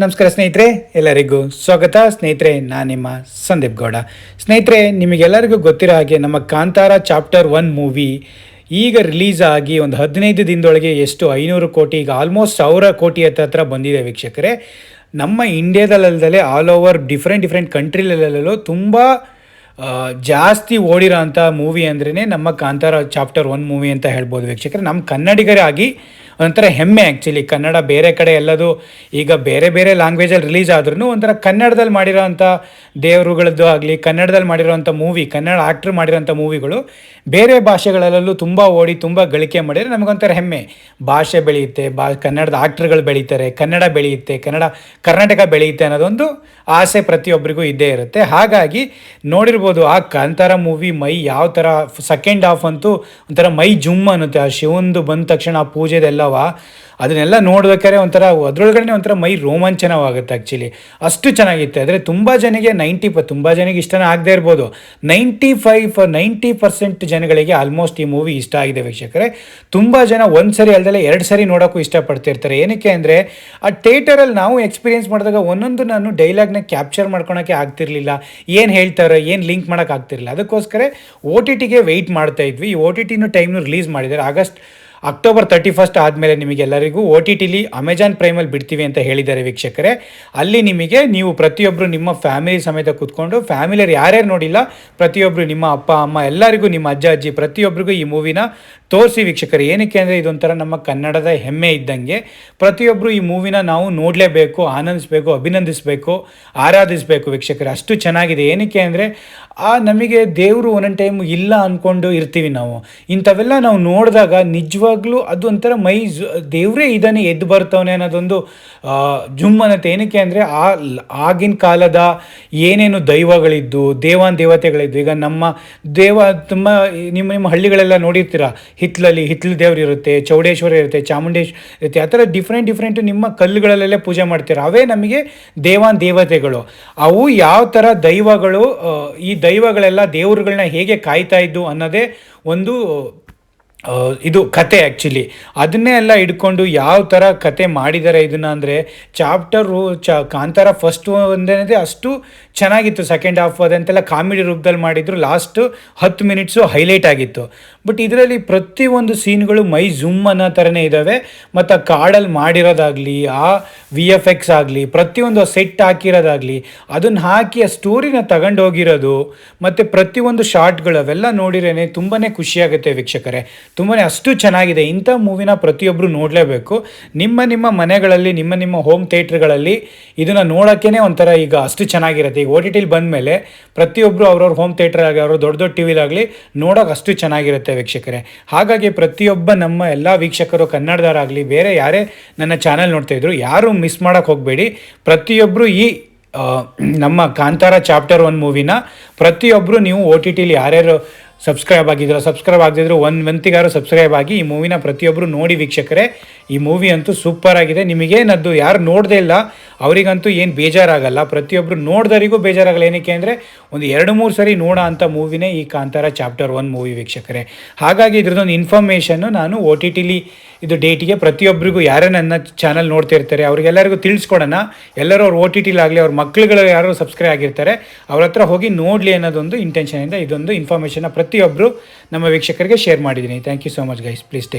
ನಮಸ್ಕಾರ ಸ್ನೇಹಿತರೆ, ಎಲ್ಲರಿಗೂ ಸ್ವಾಗತ. ಸ್ನೇಹಿತರೆ, ನಾನು ನಿಮ್ಮ ಸಂದೀಪ್ ಗೌಡ. ಸ್ನೇಹಿತರೆ, ನಿಮಗೆಲ್ಲರಿಗೂ ಗೊತ್ತಿರೋ ಹಾಗೆ ನಮ್ಮ ಕಾಂತಾರ ಚಾಪ್ಟರ್ 1 ಮೂವಿ ಈಗ ರಿಲೀಸ್ ಆಗಿ ಒಂದು 15 ದಿನದೊಳಗೆ ಎಷ್ಟು 500 ಕೋಟಿ, ಈಗ ಆಲ್ಮೋಸ್ಟ್ 1000 ಕೋಟಿ ಹತ್ರ ಬಂದಿದೆ ವೀಕ್ಷಕರೇ. ನಮ್ಮ ಇಂಡಿಯಾದಲ್ಲದೆ ಆಲ್ ಓವರ್ ಡಿಫ್ರೆಂಟ್ ಕಂಟ್ರಿಲಲ್ಲೂ ತುಂಬ ಜಾಸ್ತಿ ಓಡಿರೋ ಅಂಥ ಮೂವಿ ಅಂದ್ರೇ ನಮ್ಮ ಕಾಂತಾರ ಚಾಪ್ಟರ್ 1 ಮೂವಿ ಅಂತ ಹೇಳ್ಬೋದು ವೀಕ್ಷಕರೇ. ನಮ್ಮ ಕನ್ನಡಿಗರಾಗಿ ಒಂಥರ ಹೆಮ್ಮೆ. ಆ್ಯಕ್ಚುಲಿ ಕನ್ನಡ ಬೇರೆ ಕಡೆ ಎಲ್ಲದು ಈಗ ಬೇರೆ ಲ್ಯಾಂಗ್ವೇಜಲ್ಲಿ ರಿಲೀಸ್ ಆದ್ರೂ ಒಂಥರ ಕನ್ನಡದಲ್ಲಿ ಮಾಡಿರೋ ಅಂಥ ದೇವರುಗಳದ್ದು ಆಗಲಿ, ಕನ್ನಡದಲ್ಲಿ ಮಾಡಿರೋಂಥ ಮೂವಿ, ಕನ್ನಡ ಆ್ಯಕ್ಟ್ರ್ ಮಾಡಿರೋಂಥ ಮೂವಿಗಳು ಬೇರೆ ಭಾಷೆಗಳಲ್ಲೂ ತುಂಬ ಓಡಿ ತುಂಬ ಗಳಿಕೆ ಮಾಡಿದರೆ ನಮಗೊಂಥರ ಹೆಮ್ಮೆ. ಭಾಷೆ ಬೆಳೆಯುತ್ತೆ, ಕನ್ನಡದ ಆ್ಯಕ್ಟ್ರ್ಗಳು ಬೆಳೀತಾರೆ, ಕನ್ನಡ ಬೆಳೆಯುತ್ತೆ, ಕರ್ನಾಟಕ ಬೆಳೆಯುತ್ತೆ ಅನ್ನೋದೊಂದು ಆಸೆ ಪ್ರತಿಯೊಬ್ಬರಿಗೂ ಇದ್ದೇ ಇರುತ್ತೆ. ಹಾಗಾಗಿ ನೋಡಿರ್ಬೋದು ಆ ಕಾಂತಾರ ಮೂವಿ ಮೈ ಯಾವ ಥರ ಸೆಕೆಂಡ್ ಹಾಫ್ ಅಂತೂ ಒಂಥರ ಮೈ ಜುಮ್ ಅನ್ನುತ್ತೆ. ಆ ಶಿವಂದು ಬಂದ ತಕ್ಷಣ ಆ ಪೂಜೆದೆಲ್ಲವ ಅದನ್ನೆಲ್ಲ ನೋಡ್ಬೇಕಾದ್ರೆ ಒಂಥರ ಅದರೊಳಗಡೆ ಒಂಥರ ಮೈ ರೋಮಾಂಚನವಾಗುತ್ತೆ. ಆ್ಯಕ್ಚುಲಿ ಅಷ್ಟು ಚೆನ್ನಾಗಿತ್ತು. ಆದರೆ ತುಂಬ ಜನಕ್ಕೆ ಇಷ್ಟನೇ ಆಗದೆ ಇರ್ಬೋದು. 90% ಜನಗಳಿಗೆ ಆಲ್ಮೋಸ್ಟ್ ಈ ಮೂವಿ ಇಷ್ಟ ಆಗಿದೆ ವೀಕ್ಷಕರೇ. ತುಂಬ ಜನ ಒಂದು ಸರಿ ಅಲ್ಲದೆ 2 ಸರಿ ನೋಡೋಕ್ಕೂ ಇಷ್ಟಪಡ್ತಿರ್ತಾರೆ. ಏನಕ್ಕೆ ಅಂದರೆ ಆ ಥಿಯೇಟರಲ್ಲಿ ನಾವು ಎಕ್ಸ್ಪೀರಿಯೆನ್ಸ್ ಮಾಡಿದಾಗ ಒಂದೊಂದು ನಾನು ಡೈಲಾಗ್ನ ಕ್ಯಾಪ್ಚರ್ ಮಾಡ್ಕೊಳಕ್ಕೆ ಆಗ್ತಿರ್ಲಿಲ್ಲ, ಏನು ಹೇಳ್ತಾರೆ, ಏನು ಲಿಂಕ್ ಮಾಡೋಕ್ಕೆ ಆಗ್ತಿರಲಿಲ್ಲ. ಅದಕ್ಕೋಸ್ಕರ OTTಗೆ ವೆಯ್ಟ್ ಮಾಡ್ತಾ ಇದ್ವಿ. ಈ OTTನೂ ಟೈಮ್ನು ರಿಲೀಸ್ ಮಾಡಿದ್ದಾರೆ. ಅಕ್ಟೋಬರ್ 31 ಆದಮೇಲೆ ನಿಮಗೆಲ್ಲರಿಗೂ OTTಲಿ ಅಮೆಜಾನ್ ಪ್ರೈಮಲ್ಲಿ ಬಿಡ್ತೀವಿ ಅಂತ ಹೇಳಿದ್ದಾರೆ ವೀಕ್ಷಕರೇ. ಅಲ್ಲಿ ನೀವು ಪ್ರತಿಯೊಬ್ಬರು ನಿಮ್ಮ ಫ್ಯಾಮಿಲಿ ಸಮೇತ ಕೂತ್ಕೊಂಡು, ಫ್ಯಾಮಿಲಿಯರು ಯಾರ್ಯಾರು ನೋಡಿಲ್ಲ ಪ್ರತಿಯೊಬ್ಬರು ನಿಮ್ಮ ಅಪ್ಪ ಅಮ್ಮ ಎಲ್ಲರಿಗೂ, ನಿಮ್ಮ ಅಜ್ಜ ಅಜ್ಜಿ ಪ್ರತಿಯೊಬ್ಬರಿಗೂ ಈ ಮೂವಿನ ತೋರಿಸಿ ವೀಕ್ಷಕರು. ಏನಕ್ಕೆ ಅಂದರೆ ಇದೊಂಥರ ನಮ್ಮ ಕನ್ನಡದ ಹೆಮ್ಮೆ ಇದ್ದಂಗೆ. ಪ್ರತಿಯೊಬ್ಬರು ಈ ಮೂವಿನ ನಾವು ನೋಡಲೇಬೇಕು, ಆನಂದಿಸಬೇಕು, ಅಭಿನಂದಿಸಬೇಕು, ಆರಾಧಿಸಬೇಕು ವೀಕ್ಷಕರೇ. ಅಷ್ಟು ಚೆನ್ನಾಗಿದೆ. ಏನಕ್ಕೆ ಅಂದರೆ ನಮಗೆ ದೇವರು ಒಂದೊಂದು ಟೈಮ್ ಇಲ್ಲ ಅಂದ್ಕೊಂಡು ಇರ್ತೀವಿ ನಾವು. ಇಂಥವೆಲ್ಲ ನಾವು ನೋಡಿದಾಗ ನಿಜವಾಗ್ಲೂ ಅದು ಒಂಥರ ದೇವರೇ ಇದ್ದಾನೆ, ಎದ್ದು ಬರ್ತವನೆ ಅನ್ನೋದೊಂದು ಜುಮ್ ಅನ್ನತ್ತೆ. ಏನಕ್ಕೆ ಅಂದರೆ ಆಗಿನ ಕಾಲದ ಏನೇನು ದೈವಗಳಿದ್ದು, ದೇವತೆಗಳಿದ್ದು, ಈಗ ನಮ್ಮ ತುಂಬ ನಿಮ್ಮ ಹಳ್ಳಿಗಳೆಲ್ಲ ನೋಡಿರ್ತೀರ, ಹಿತ್ಲು ದೇವ್ರು ಇರುತ್ತೆ, ಚೌಡೇಶ್ವರ ಇರುತ್ತೆ, ಚಾಮುಂಡೇಶ್ವರಿ ಇರುತ್ತೆ. ಆ ಥರ ಡಿಫ್ರೆಂಟ್ ನಿಮ್ಮ ಕಲ್ಲುಗಳಲ್ಲೇ ಪೂಜೆ ಮಾಡ್ತೀರ. ಅವೇ ನಮಗೆ ದೇವತೆಗಳು. ಅವು ಯಾವ ಥರ ದೈವಗಳು, ಈ ದೈವಗಳೆಲ್ಲ ದೇವರುಗಳನ್ನ ಹೇಗೆ ಕಾಯ್ತಾ ಇದ್ದು ಅನ್ನೋದೇ ಒಂದು ಇದು ಕತೆ. ಆ್ಯಕ್ಚುಲಿ ಅದನ್ನೇ ಎಲ್ಲ ಹಿಡ್ಕೊಂಡು ಯಾವ ಥರ ಕತೆ ಮಾಡಿದ್ದಾರೆ ಇದನ್ನು ಅಂದರೆ ಕಾಂತಾರ ಫಸ್ಟ್ ಒಂದೇನಿದೆ ಅಷ್ಟು ಚೆನ್ನಾಗಿತ್ತು. ಸೆಕೆಂಡ್ ಹಾಫ್ ಅದಂತೆಲ್ಲ ಕಾಮಿಡಿ ರೂಪದಲ್ಲಿ ಮಾಡಿದ್ರು. ಲಾಸ್ಟ್ 10 ಮಿನಿಟ್ಸು ಹೈಲೈಟ್ ಆಗಿತ್ತು. ಬಟ್ ಇದರಲ್ಲಿ ಪ್ರತಿಯೊಂದು ಸೀನ್ಗಳು ಮೈ ಜುಮ್ ಅನ್ನೋ ಥರನೇ ಇದ್ದಾವೆ. ಮತ್ತು ಆ ಕಾಡಲ್ಲಿ ಮಾಡಿರೋದಾಗಲಿ, ಆ VFX ಆಗಲಿ, ಪ್ರತಿಯೊಂದು ಸೆಟ್ ಹಾಕಿರೋದಾಗಲಿ, ಅದನ್ನು ಹಾಕಿ ಆ ಸ್ಟೋರಿನ ತಗೊಂಡೋಗಿರೋದು ಮತ್ತು ಪ್ರತಿಯೊಂದು ಶಾರ್ಟ್ಗಳು ಅವೆಲ್ಲ ನೋಡಿರೇ ತುಂಬಾ ಖುಷಿಯಾಗುತ್ತೆ ವೀಕ್ಷಕರೇ. ತುಂಬಾ ಅಷ್ಟು ಚೆನ್ನಾಗಿದೆ. ಇಂಥ ಮೂವಿನ ಪ್ರತಿಯೊಬ್ಬರು ನೋಡಲೇಬೇಕು. ನಿಮ್ಮ ಮನೆಗಳಲ್ಲಿ, ನಿಮ್ಮ ಹೋಮ್ ಥಿಯೇಟ್ರ್ಗಳಲ್ಲಿ ಇದನ್ನು ನೋಡೋಕ್ಕೇ ಒಂಥರ ಈಗ ಅಷ್ಟು ಚೆನ್ನಾಗಿರುತ್ತೆ. ಈಗ OTTಲಿ ಬಂದಮೇಲೆ ಪ್ರತಿಯೊಬ್ಬರು ಅವ್ರವ್ರ ಹೋಮ್ ಥಿಯೇಟ್ರ್ ಆಗಿ, ಅವರು ದೊಡ್ಡ ಟಿವಿಲಾಗಲಿ ನೋಡೋಕೆ ಅಷ್ಟು ಚೆನ್ನಾಗಿರುತ್ತೆ ವೀಕ್ಷಕರೇ. ಹಾಗಾಗಿ ಪ್ರತಿಯೊಬ್ಬ ನಮ್ಮ ಎಲ್ಲ ವೀಕ್ಷಕರು, ಕನ್ನಡದವರಾಗಲಿ ಬೇರೆ ಯಾರೇ ನನ್ನ ಚಾನಲ್ ನೋಡ್ತಾಯಿದ್ರು, ಯಾರು ಮಿಸ್ ಮಾಡೋಕ್ಕೆ ಹೋಗಬೇಡಿ. ಪ್ರತಿಯೊಬ್ಬರು ಈ ನಮ್ಮ ಕಾಂತಾರ ಚಾಪ್ಟರ್ 1 ಮೂವಿನ ಪ್ರತಿಯೊಬ್ಬರು ನೀವು OTTಲಿ ಯಾರ್ಯಾರು ಸಬ್ಸ್ಕ್ರೈಬ್ ಆಗದಿದ್ರು ಒಂತಿಗಾರು ಸಬ್ಸ್ಕ್ರೈಬ್ ಆಗಿ ಈ ಮೂವಿನ ಪ್ರತಿಯೊಬ್ಬರು ನೋಡಿ ವೀಕ್ಷಕರೇ. ಈ ಮೂವಿ ಅಂತೂ ಸೂಪರ್ ಆಗಿದೆ. ನಿಮಗೇನದ್ದು ಯಾರು ನೋಡದೇ ಇಲ್ಲ ಅವರಿಗಂತೂ ಏನು ಬೇಜಾರಾಗಲ್ಲ, ಪ್ರತಿಯೊಬ್ಬರು ನೋಡಿದವರಿಗೂ ಬೇಜಾರಾಗಲ್ಲ. ಏನಕ್ಕೆ ಅಂದರೆ ಒಂದು 2-3 ಸರಿ ನೋಡೋ ಅಂಥ ಮೂವಿನೇ ಈ ಕಾಂತಾರ ಚಾಪ್ಟರ್ 1 ಮೂವಿ ವೀಕ್ಷಕರೇ. ಹಾಗಾಗಿ ಇದ್ರದ್ದೊಂದು ಇನ್ಫಾರ್ಮೇಷನ್ನು ನಾನು OTTಲಿ ಇದು ಡೇಟಿಗೆ ಪ್ರತಿಯೊಬ್ಬರಿಗೂ ಯಾರೇ ನನ್ನ ಚಾನಲ್ ನೋಡ್ತಿರ್ತಾರೆ ಅವ್ರಿಗೆಲ್ಲರಿಗೂ ತಿಳಿಸ್ಕೊಡೋಣ. ಎಲ್ಲರೂ ಅವ್ರು OTTಲಾಗಲಿ ಅವ್ರ ಮಕ್ಕಳುಗಳು ಯಾರು ಸಬ್ಸ್ಕ್ರೈಬ್ ಆಗಿರ್ತಾರೆ ಅವ್ರ ಹತ್ರ ಹೋಗಿ ನೋಡಲಿ ಅನ್ನೋದೊಂದು ಇಂಟೆನ್ಷನಿಂದ ಇದೊಂದು ಇನ್ಫಾರ್ಮೇಷನ್ನ ಪ್ರತಿಯೊಬ್ಬರು ನಮ್ಮ ವೀಕ್ಷಕರಿಗೆ ಶೇರ್ ಮಾಡಿದ್ದೀನಿ. Thank you so much guys. Please take